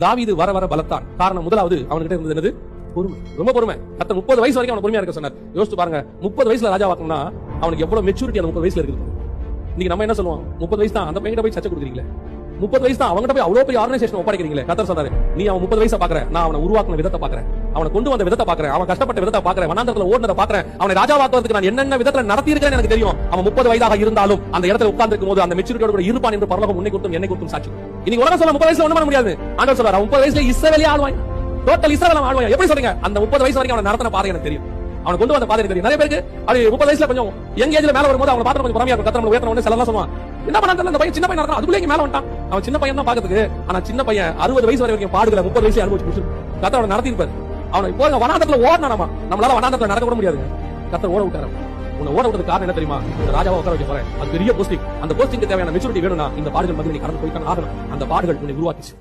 தாவீது வர வர பலத்தான். காரணம் முதலாவது அவன்கிட்ட இருந்தது என்னது? பொறுமை. ரொம்ப பொறுமை. கர்த்தர் 30 வயசு வரைக்கும் அவன் பொறுமையா இருக்க சொன்னார். யோசிச்சு பாருங்க, 30 வயசுல ராஜாவாக்கணும்னா அவனுக்கு எவ்வளவு மெச்சூரிட்டி அந்த 30 வயசுல இருக்குது. இன்னைக்கு நம்ம என்ன சொல்லுவோம்? 30 வயசு தான், அந்த பையன்கிட்ட போய் சர்ச்சை கொடுக்குறீங்களே. 30 வயசு தான், அவங்ககிட்ட போய் அவ்வளவு பெரிய ஆர்கனைசேஷன் ஒப்படைக்கிறீங்களே. கர்த்தர் சொன்னாரு, நீ அவன் 30 வயசை பாக்குறேன், நான் அவனை உருவாக்குன விதத்தை பாக்குறேன், அவனை கொண்டு வந்த விதத்தை பாக்குறேன், அவன் கஷ்டப்பட்ட விதத்தை பாக்குறேன், வனாந்தரத்துல ஓடுனதை பாக்குறேன், அவனை ராஜாவாக்குறதுக்கு நான் என்னென்ன விதத்துல நடத்தி இருக்கேன்னு எனக்கு தெரியும். அவன் 30 வயதாக இருந்தாலும் அந்த இடத்துல உட்கார்ந்திருக்கும் போது அந்த மெச்சூரிட்டியோட கூட இருப்பான் என்று பரலோகம் உன்னை கொடுத்தும் என்னை கொடுத்தும் சாட்சி. இன்னைக்கு உலகம் சொல்ல 30 வயசுல ஒண்ணும் பண்ண முடியாது. ஆண்டவர் சொல்றாரு, 30 வயசுல இஸ்ரவேலே ஆள்வான், டோட்டல் இஸ்ரவேல் ஆள்வான். எப்படி சொல்றீங்க? அந்த 30 வயசு வரைக்கும் அவனை நடத்தின பாதை எனக்கு தெரியும், அவனை கொண்டு வந்த பாதை எனக்கு தெரியும். நிறைய பேருக்கு அது 30 வயசுல கொஞ்சம் யங் ஏஜ்ல மேல வரும்போது அவனை பார்த்து கொஞ்சம் பொறுமையா இருக்கும். கர்த்தர் உயர்த்தன உடனே சிலலாம் சொல்லுவான், என்ன பண்ணாத அந்த பையன் சின்ன பையனா இருக்கான், அதுக்குள்ளே மேல வந்துட்டான். அவன் சின்ன பையன் தான் பாக்கிறதுக்கு, ஆனா சின்ன பையன் 60 வயசு வரைக்கும் பாடுகளை 30 வயசுல அனுபவிச்சு முடிச்சு கர்த்தர் அவனை நடத்தி இருப்பாரு. அவனை இப்போ வனாந்தரத்துல ஓடனாமா, நம்மளால வனாந்தரத்துல நடக்க கூட முடியாது. கர்த்தர் ஓட விட்டாரு. உன்னை ஓட விட்டதுக்கு காரணம் என்ன தெரியுமா? ராஜாவை உட்கார வைக்க போறேன், அது பெரிய போஸ்டிங். அந்த போஸ்டிங்க்கு தேவையான மெச்சூரிட்டி வேணும்னா இந்த பாடுகள் மத்தியில் நீ கடந்து போய்தான் ஆகணும். அந்த பாடுகள் உன்னை உருவாக்கிச்சு.